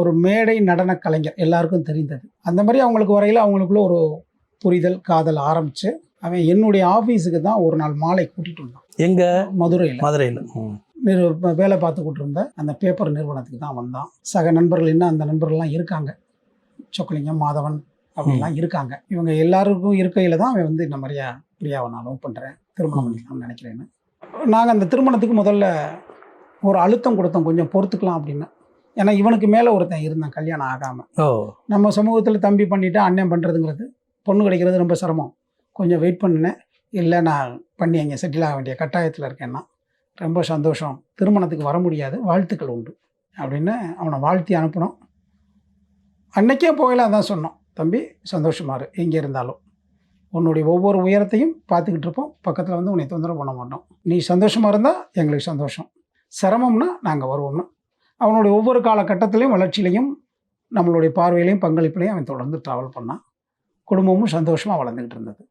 ஒரு மேடை நடன கலைஞர் எல்லாருக்கும் தெரிந்தது. அந்த மாதிரி அவங்களுக்கு வரையில் அவங்களுக்குள்ள ஒரு புரிதல் காதல் ஆரம்பித்து அவன் என்னுடைய ஆஃபீஸுக்கு தான் ஒரு நாள் மாலை கூட்டிகிட்டு வந்தான். எங்கே? மதுரையில் வேலை பார்த்துக்கிட்டு இருந்த அந்த பேப்பர் நிறுவனத்துக்கு தான் வந்தான். சக நண்பர்கள் இன்னும் அந்த நண்பர்கள்லாம் இருக்காங்க, சொக்கலிங்கம் மாதவன் அப்படின்லாம் இருக்காங்க. இவங்க எல்லாருக்கும் இருக்கையில் தான் அவன் இந்த மாதிரியா பிரியாவை நான் லவ் பண்ணுறேன், திருமணம் பண்ணிக்கலாம்னு நினைக்கிறேன்னு. நாங்கள் அந்த திருமணத்துக்கு முதல்ல ஒரு அழுத்தம் கொடுத்தோம், கொஞ்சம் பொறுத்துக்கலாம் அப்படின்னு. ஏன்னா இவனுக்கு மேலே ஒருத்தன் இருந்தான் கல்யாணம் ஆகாமல். நம்ம சமூகத்தில் தம்பி பண்ணிவிட்டு அண்ணன் பண்ணுறதுங்கிறது, பொண்ணு கிடைக்கிறது ரொம்ப சிரமம், கொஞ்சம் வெயிட் பண்ணினேன். இல்லை நான் பண்ணி அங்கே செட்டில் ஆக வேண்டிய கட்டாயத்தில் இருக்கேன்னா. ரொம்ப சந்தோஷம், திருமணத்துக்கு வர முடியாது, வாழ்த்துக்கள் உண்டு அப்படின்னு அவனை வாழ்த்தி அனுப்பினோம். அன்றைக்கே போகல அதான் சொன்னோம், தம்பி சந்தோஷமாக இரு, எங்கே இருந்தாலும் உன்னுடைய ஒவ்வொரு உயரத்தையும் பார்த்துக்கிட்டு இருப்போம், பக்கத்தில் உன்னை தொந்தரவு பண்ண மாட்டோம், நீ சந்தோஷமாக இருந்தால் எங்களுக்கு சந்தோஷம், சிரமம்னா நாங்கள் வருவோம்னா. அவனுடைய ஒவ்வொரு காலகட்டத்திலையும் வளர்ச்சியிலையும் நம்மளுடைய பார்வையிலையும் பங்களிப்புலையும் அவன் தொடர்ந்து ட்ராவல் பண்ணான். குடும்பமும் சந்தோஷமாக வளர்ந்துக்கிட்டு இருந்தது.